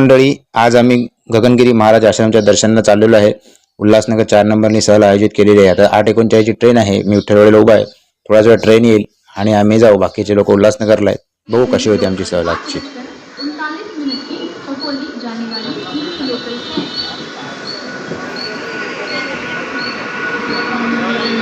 मंडळी, आज आम्ही गगनगिरी महाराज आश्रमच्या दर्शनाला चाललेलो आहे. उल्हासनगर 4 नंबरनी सहल आयोजित केलेली आहे. आता 8:39 ची ट्रेन आहे. मी विठ्ठलवाडीला उभा आहे. थोड्याच वेळ ट्रेन येईल आणि आम्ही जाऊ. बाकीचे लोक उल्हासनगरला आहेत. बघू कशी होती आमची सहल आजची.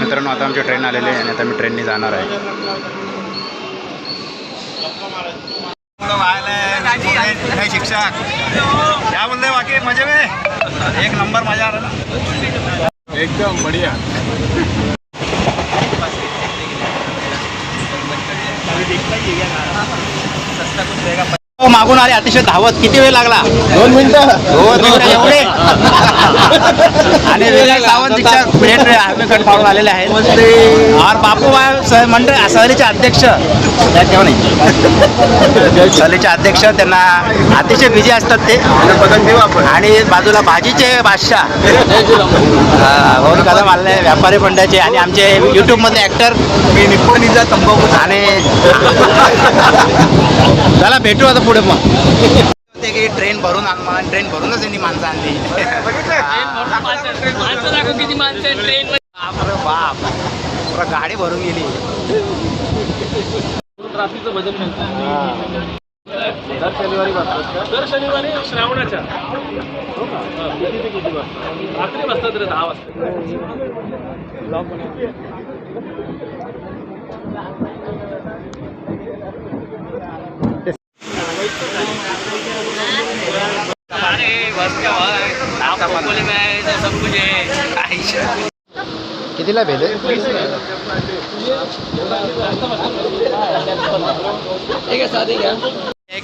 मित्रांनो, आता आमची ट्रेन आलेली आहे आणि आता मी ट्रेनने जाणार आहे. शिक्षक क्या बोलते बाकी मजे में? एक नंबर मजा आ रहा था, एकदम बढ़िया. मागून आले अतिशय धावत. किती वेळ लागला? 2 मिनिटं. 2 मिनिटं एवढे. आणि वेगळे सावंत शिक्षक प्लेट आर्मीकडे पाहून आलेले आहेत. और बापूबाई मंडळ सहलीचे अध्यक्ष सहलीचे अध्यक्ष, त्यांना अतिशय बिझी असतात ते. आणि बाजूला भाजीचे बादशाह गौरी कदम आलेले, व्यापारी मंडळाचे, आणि आमचे युट्यूब मधले ऍक्टर मी निप्पणीचा तंबाखू. आणि चला भेटू आता पुढे. मग की ट्रेन भरून ट्रेन भरूनच यांनी माणसं आणली. बाप, पुरा गाडी भरून गेली. ट्राफिकचं भजन दर शनिवारी बसतात. दर शनिवारी श्रावणाच्या हो का? किती ते किती वाजता? रात्री बसतात रे, 10 वाजता. कितीला भेले?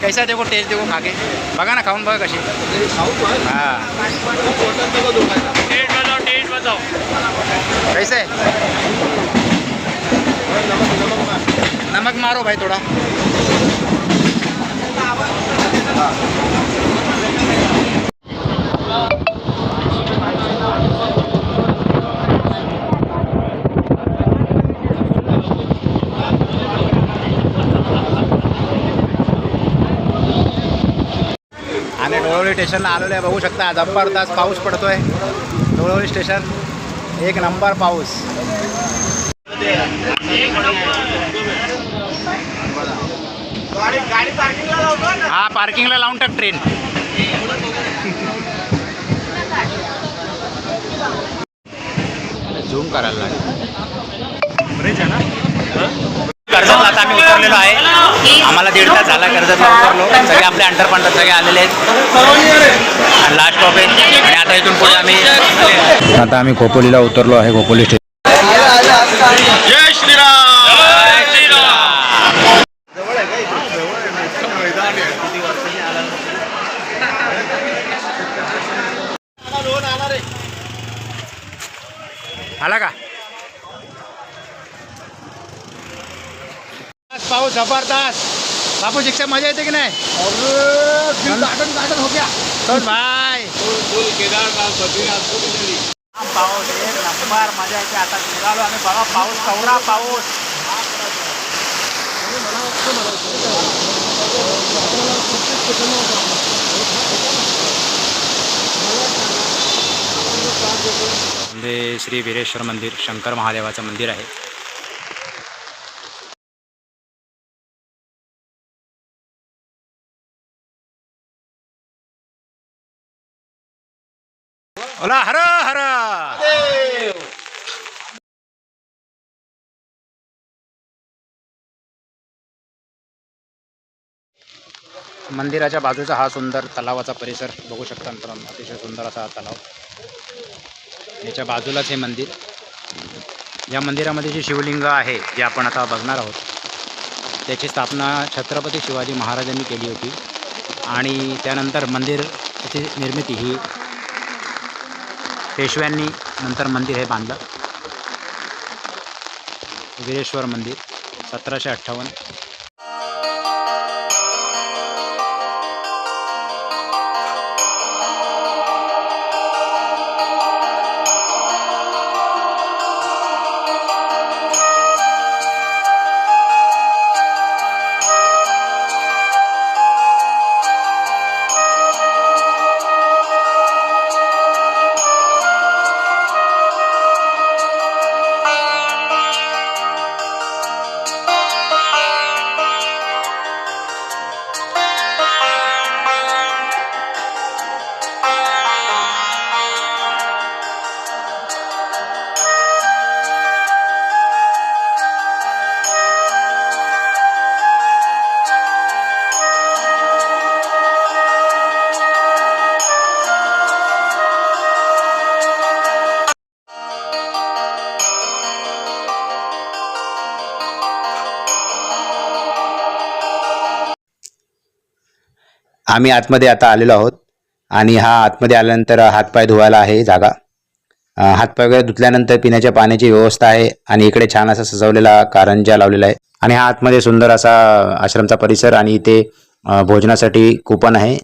कैसा देखो टेस्ट देखो खा के बघा ना, खाऊन बघा कशी. हाँ टेस्ट बताओ कैसे. नमक मारो भाई थोड़ा. आणि डोळवली स्टेशनला आलेलो आहे. बघू शकता जबरदस्त पाऊस पडतोय. डोळवली स्टेशन एक नंबर पाऊस. हा पार्किंगला लावून टाक ट्रेन. झूम करायला लागेल. कर्जतला आता आम्ही उतरलेलो आहे. आम्हाला 1.5 तास झाला कर्जतला उतरलो. सगळे आपले अंडरपंटर सगळे आलेले आहेत. लास्ट स्टॉप आहे आणि आता इथून पुढे आम्ही आता आम्ही खोपोलीला उतरलो आहे. खोपोली स्टेशन. जय श्रीराम. आला का पाऊस जबरदस्त. बापू शिक्षक मजा येते की नाही? गार्डन हो गया भाई. पाऊस एक नंबर मजा येते. आता निघालो आम्ही बघा. पाऊस कवरा पाऊस. श्री वीरेश्वर मंदिर शंकर महादेवाचं मंदिर आहे. ओला हर हर. मंदिराच्या बाजूचा हा सुंदर तलावाचा परिसर बघू शकता मित्रांनो. अतिशय सुंदर असा हा तलाव. याच्या बाजूलाच हे मंदिर. या मंदिरामध्ये जी शिवलिंग आहे जे आपण आता बघणार आहोत, त्याची स्थापना छत्रपती शिवाजी महाराजांनी केली होती. आणि त्यानंतर मंदिराची निर्मिती ही पेशव्यांनी नंतर मंदिर हे बांधलं. वीरेश्वर मंदिर 1758. आम्ही आतमध्ये आता आलेलो आहोत आणि हा आतमध्ये आल्यानंतर हातपाय धुवायला आहे जागा. हातपाय वगैरे धुतल्यानंतर पिण्याच्या पाण्याची व्यवस्था आहे आणि इकडे छान असा सजवलेला कारंजा लावलेला आहे आणि हा आतमध्ये सुंदर असा आश्रमचा परिसर आणि इथे भोजनासाठी कुपन आहे.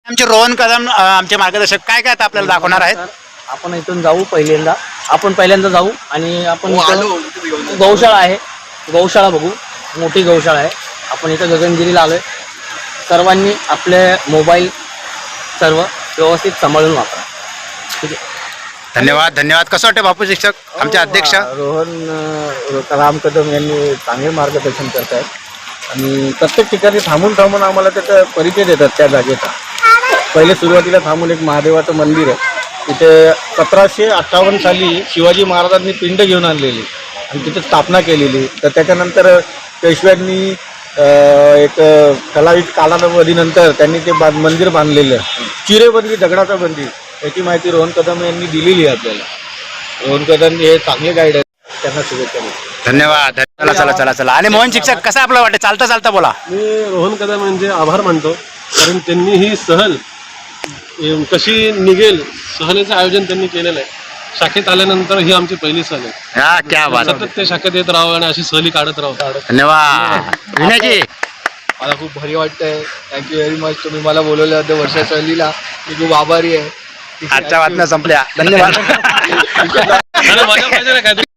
आमचे रोहन कदम आमचे मार्गदर्शक काय काय आता आपल्याला दाखवणार आहेत. आपण इथून जाऊ पहिल्यांदा जाऊ आणि आपण इथं गौशाळा आहे, गौशाळा बघू. मोठी गौशाळा आहे. आपण इथं गगनगिरीला आलोय. सर्वांनी आपले मोबाईल सर्व व्यवस्थित सांभाळून वापरा. ठीक आहे. धन्यवाद धन्यवाद. कसं वाटतं बापू शिक्षक आमचे अध्यक्ष रोहन राम कदम यांनी चांगले मार्गदर्शन करत आहेत आणि प्रत्येक ठिकाणी थांबून आम्हाला त्याचा परिचय देतात त्या जागेचा. पहिले सुरुवातीला थांबून एक महादेवाचं मंदिर आहे. तिथे 1758 साली शिवाजी महाराजांनी पिंड घेऊन आणलेली आणि तिथे स्थापना केलेली. तर त्याच्यानंतर पेशव्यांनी एक कलाईट कालावधीनंतर त्यांनी ते मंदिर बांधलेलं आहे. चिरेबंदी दगडाचं मंदिर याची माहिती रोहन कदम यांनी दिलेली आहे आपल्याला. रोहन कदम हे चांगले गाईड आहेत. त्यांना शुभेच्छा देतो. धन्यवाद. चला चला चला चला. आणि मोहन शिक्षक कसं आपलं वाटतं चालता चालता बोला. मी रोहन कदम यांचे आभार मानतो, कारण त्यांनी ही सहल कशी निघेल सहलीचं आयोजन त्यांनी केलेलं आहे. शाखेत आल्यानंतर ही आमची पहिली सहल आहे. हा क्या बात. सतत ते शाखेत येत राहावं आणि अशी सहली काढत राहावं. धन्यवाद. विनयजी मला खूप भारी वाटतंय. Thank you very much. तुम्ही मला बोलवलं होतं वर्षा सहलीला. मी खूप आभारी आहे. आजच्या बातम्या संपल्या. धन्यवाद.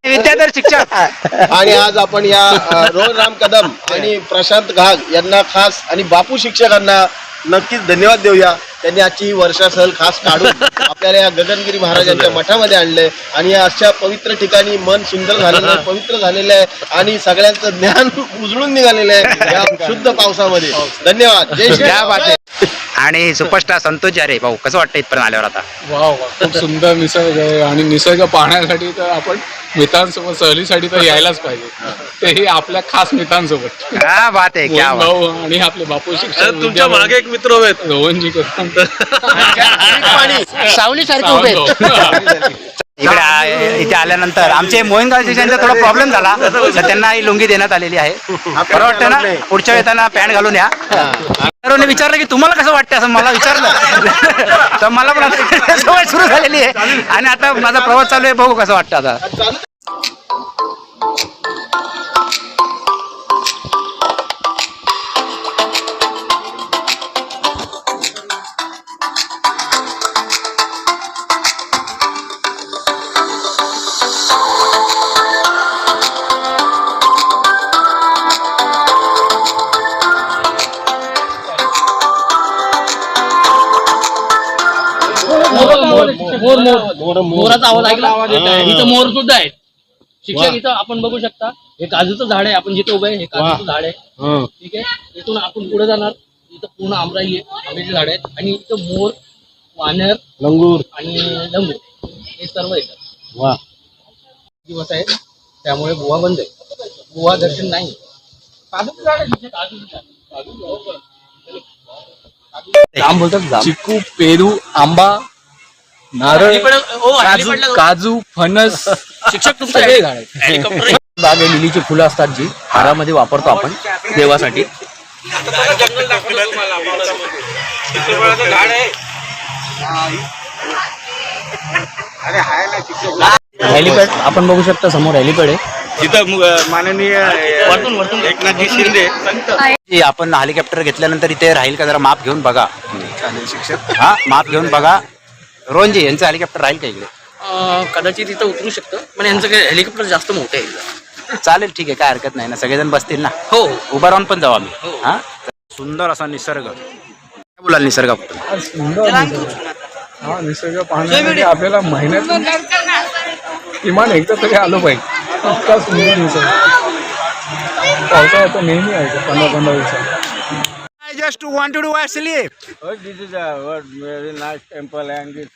विद्याधर शिक्षक आणि आज आपण या रोहन राम कदम आणि प्रशांत घाग यांना खास आणि बापू शिक्षकांना नक्कीच धन्यवाद देऊया. त्यांनी आजची वर्षा सहल खास काढून आपल्याला या गगनगिरी महाराजांच्या मठामध्ये आणलंय आणि या अशा पवित्र ठिकाणी मन सुंदर झालेलं आहे, पवित्र झालेलं आहे आणि सगळ्यांचं ज्ञान उजळून निघालेलं आहे या शुद्ध पावसामध्ये. धन्यवाद. जय श्री राम. आणि सुपरस्टार संतोष जारे भाऊ कसं वाटतं इथपर्यंत आल्यावर आता. वाव खूप सुंदर निसर्ग आहे आणि निसर्ग पाहण्यासाठी तर आपण मित्रांसोबत सहलीसाठी तर यायलाच पाहिजे. तेही आपल्या खास मित्रांसोबत. क्या बात आहे क्या बात. भाऊ आणि आपले बापू शिक्षक तुमच्या मागे एक मित्र आहेत रोहनजी कदम. सावली सारखे उभे इकडे इथे आल्यानंतर आमचे मोहिनगाव शिक्षकांचा थोडा प्रॉब्लेम झाला तर त्यांना ही लुंगी देण्यात आलेली आहे. बरं वाटतं ना. पुढच्या येताना पॅन्ट घालून या. सर्वांनी विचारलं की तुम्हाला कसं वाटतं असं मला विचारलं तर मला पण सवय सुरू झालेली आहे आणि आता माझा प्रवास चालू आहे. बघू कसं वाटतं आता. मोराचा आवाज ऐकला. इथं मोर सुद्धा आहेत. शिक्षक इथं आपण बघू शकता. हे काजूचं झाड आहे. आपण जिथे उभे आहे हे काजूचं झाड आहे. ठीक आहे. इथून आपण पुढे जाणार. इथं पूर्ण आमराई आहे, आंब्याची झाड आहेत आणि इथं मोर, वानर, लंगूर आणि लंगूर हे सर्व येतात. दिवस आहे त्यामुळे गुहा बंद आहे. गुहा दर्शन नाही. काजूचं झाड आहे तिथे. काजूचं झाड. जाम बोलतात जाम. चिकू, पेरू, आंबा, नारळ, काजू, फणस, शिक्षक तुमचं हे झाड आहे. बागे लिलीची फुलं असतात जी हारामध्ये वापरतो आपण देवासाठी. हेलिपॅड आपण बघू शकता. समोर हेलिपॅड आहे. जिथं माननीय एकनाथजी शिंदे आपण हेलिकॉप्टर घेतल्यानंतर इथे राहील का जरा माप घेऊन बघा. शिक्षक हा माप घेऊन बघा. रोहनजी यांचं हेलिकॉप्टर राहील का इकडे. कदाचित इथं उतरू शकतं पण यांचं काही हेलिकॉप्टर जास्त मोठं आहे. चालेल ठीक आहे काय हरकत नाही ना. सगळेजण बसतील ना. हो उभा राहून पण जाऊ आम्ही. हा सुंदर असा निसर्ग. काय बोलाल निसर्गाबद्दल. हा निसर्ग पाहण्यासाठी आपल्याला महिन्यातून किमान एकदा तरी आलो पाहिजे. इतका सुंदर निसर्ग. पावसाळ्यात नेहमी आहे 15-15 दिवसात. I just wanted to sleep. This is a very nice temple and this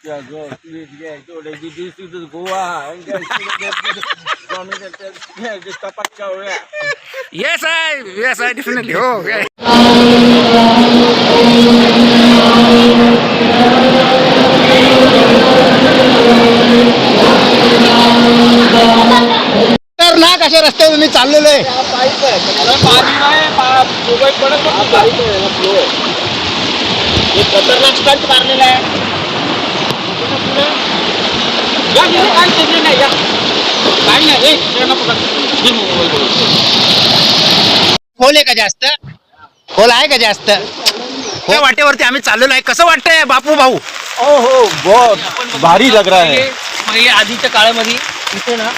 this is Goa and this Yes, I definitely. Oh, yeah. अशा रस्त्यावर मी चाललेलो आहे खतरनाक स्टंट मारलेला आहे खोल आहे का जास्त खोल आहे का जास्त त्या वाटेवरती आम्ही चाललेलो आहे. कसं वाटतंय बापू भाऊ? हो बहुत भारी लग रहा है. पहिले आधीच्या काळामध्ये इथे ना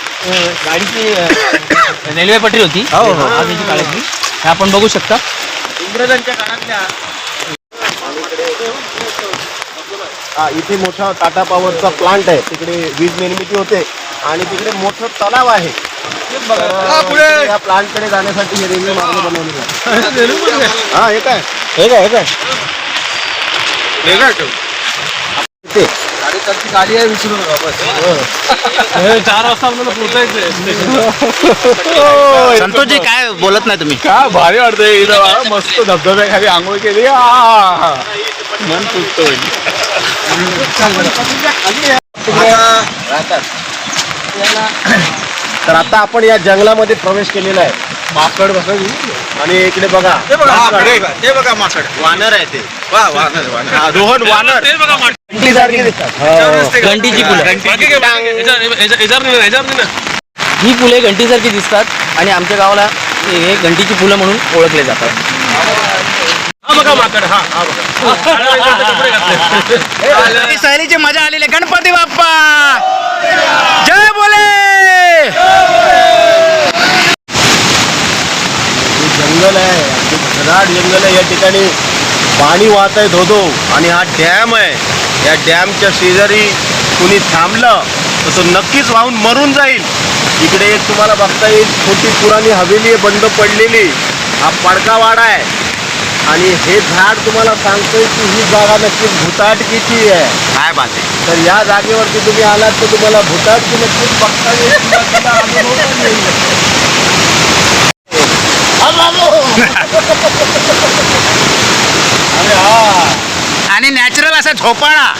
गाडीची रेल्वे पटरी होती आधीच्या काळातली हे आपण बघू शकता. इंग्रजांच्या काळातल्या इथे मोठा टाटा पॉवरचा प्लांट आहे तिकडे वीज निर्मिती होते आणि तिकडे मोठं तलाव आहे तर या प्लांट कडे जाण्यासाठी हे रेल्वे मार्ग बनवलेला आहे. हा हे काय ते गाडी आहे विचारू नका बस 4 वाजता आपल्याला पोहोचायचंय. संतोषजी काय बोलत नाही तुम्ही? काय भारी वाटतंय इथं मस्त धबधब्याखाली आंघोळ केली मन तुटतोय. तर आता आपण या जंगलामध्ये प्रवेश केलेला आहे. माकड बसायची आणि इकडे बघा ते बघा माकड वानर आहे ते रोहन वानर घंटीसारखे दिसतात. घंटीची फुलं ही फुले घंटीसारखी दिसतात आणि आमच्या गावाला हे घंटीची फुलं म्हणून ओळखले जातात. सहलीची मजा आलेली आहे. गणपती बाप्पा जय बोले. जंगल आहे अगदी घराट जंगल आहे. या ठिकाणी पाणी वाहत आहे धोधो आणि हा डॅम आहे. या डॅमच्या शेजारी कुणी थांबलं तर तो नक्कीच वाहून मरून जाईल. इकडे एक तुम्हाला बघता येईल छोटी पुराणी हवेली आहे बंद पडलेली. हा पडकावाडा आहे आणि हे झाड तुम्हाला सांगतोय की ही जागा नक्कीच भुताटकीची आहे. काय बाते तर या जागेवरती तुम्ही आलात तर तुम्हाला भुताटकी नक्कीच बघता येईल किंवा तिला अनुभवता येईल. अरे हा आणि नॅचरल असा झोपाळा.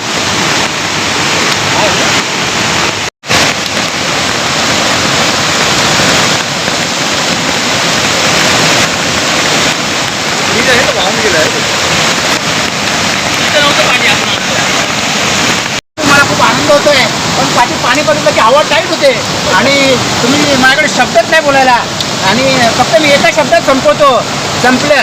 मला खूप आनंद होतोय पण पाणी पडलं की हवा टाईट होते आणि तुम्ही माझ्याकडे शब्दच नाही बोलायला आणि फक्त मी एका शब्दात संपवतो. संपलं.